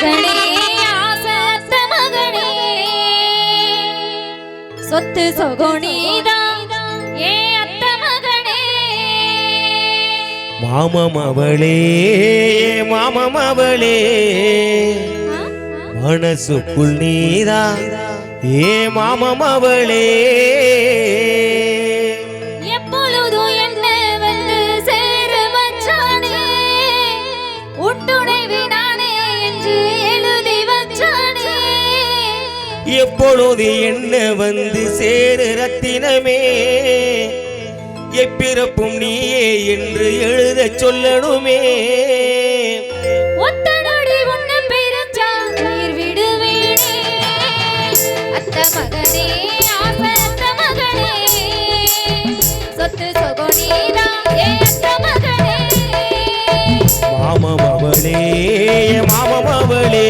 மகனே ஆசத்த மகனே சொத்து சொகோனிதான் ஏ அத்த மகனே மாமமவளே மாமமவளே மனசுக்குள் நீதான் ஏ மாமமவளே எப்பொழுதும் என்ன வந்து சேர வச்சானே உன்னுடைவி நானே என்று எழுதி வச்சானே எப்பொழுது என்ன வந்து சேரு ரத்தினமே எப்பிறப்பும் நீயே என்று எழுத சொல்லணுமே ஒத்தனடி உன்னை பிரிஞ்சா உயிர் விடுவேனே அத்த மகனே ஆசத்த மகனே சொத்து சொகோனிதான் ஏ அத்த மகனே மாமமவளே மாமமவளே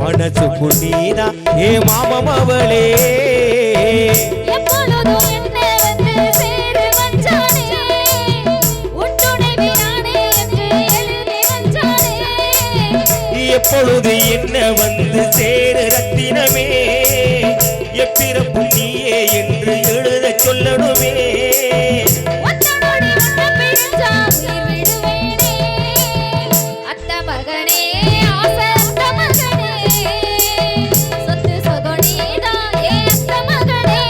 மனசுக்குள் நீதான் ஏ மாமமவளே எப்பொழுதும் என்ன வந்து சேர வச்சானே உன்னுடைவி நானே என்று எழுதி வச்சானே எப்பொழுது என்ன வந்து சேரு ரத்தினமே எப்பிறப்பும் நீயே என்று எழுத சொல்லணுமே ஒத்தனடி உன்னை பிரிஞ்சா உயிர் விடுவேனே அத்த மகனே ஆசத்த மகனே சொத்து சொகோனிதான் ஏ அத்த மகனே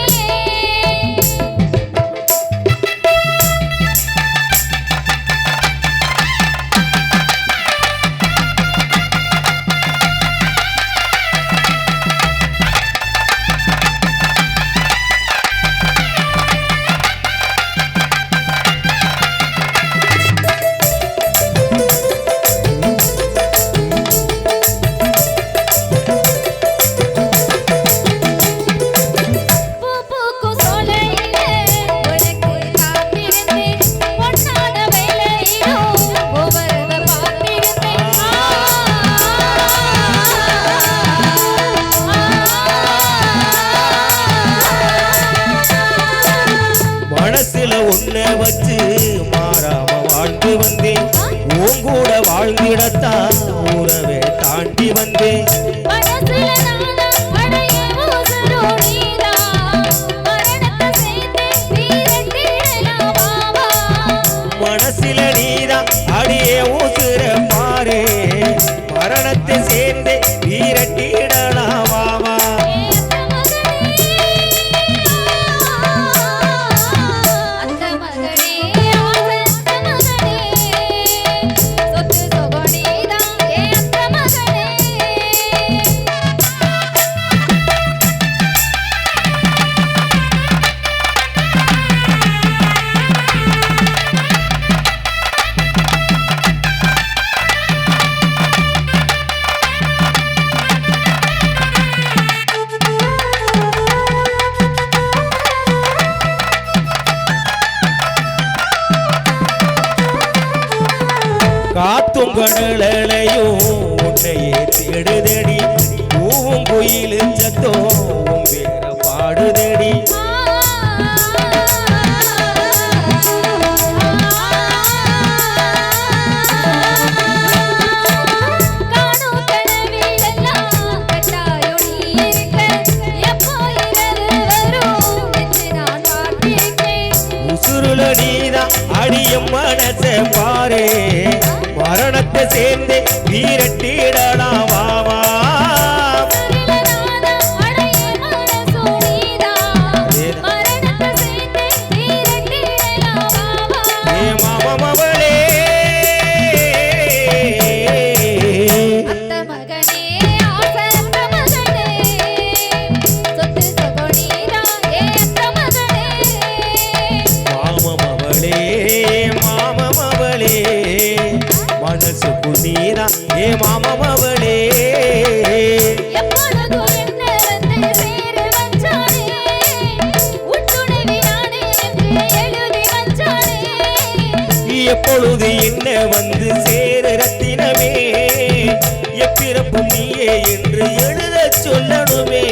பூக்கும் சோலையிலே உனக்கு காத்திருந்தேன் பொன்னான வேளையிலும் ஒவ்வொருவ பார்த்திருந்தேன் மனசுல உன்னை வச்சு மாறாம வாழ்ந்து வந்தேன் உங்கூட வாழ்ந்திடத்தான் ஊரவே தாண்டி வந்தேன் மனசுல நானா அடைய உசுரு நீதான் மரணத்தை சேர்ந்து வீரட்டிடலாம் வாவா மனசுல நீதான் அடியே ஊசுற பாரு மரணத்தை சேர்ந்து வீரட்டிடலாமாவா அந்த மகனே ஆசத்த மகனே சொத்து சொகோனிதான் ஏ அத்த மகனே காத்தும் கடலையும் உன்னையே தேடுதடி பூவும் குயிலும் சத்தோ உன் பேர பாடுதடி காணும் கனவிலெல்லாம் கட்டாயம் நீ இருக்க எப்போ இரவு வரும் என்று நான் பார்த்திருக்கேன் உசுருல நீதான் அடியும் மனச பாரு மரணத்தை சேர்ந்து வீரட்டிடலாம் வாவா அடைய மனசு நீதான் மரணத்தை சேர்ந்து வீரட்டிடலாம் வாவா ஏ மாமமவளே அத்த மகனே ஆசத்த மகனே சொத்து சொகோனிதான் ஏ அத்த மகனே மாமமவளே மாமமவளே மனசுக்குள் நீதான் ஏ மாமமவளே எப்பொழுதும் என்ன வந்து சேர வச்சானே உன்னுடைவி நானே என்று எழுதி வச்சானே எப்பொழுது என்ன வந்து சேரு ரத்தினமே எப்பிறப்பும் நீயே என்று எழுத சொல்லணுமே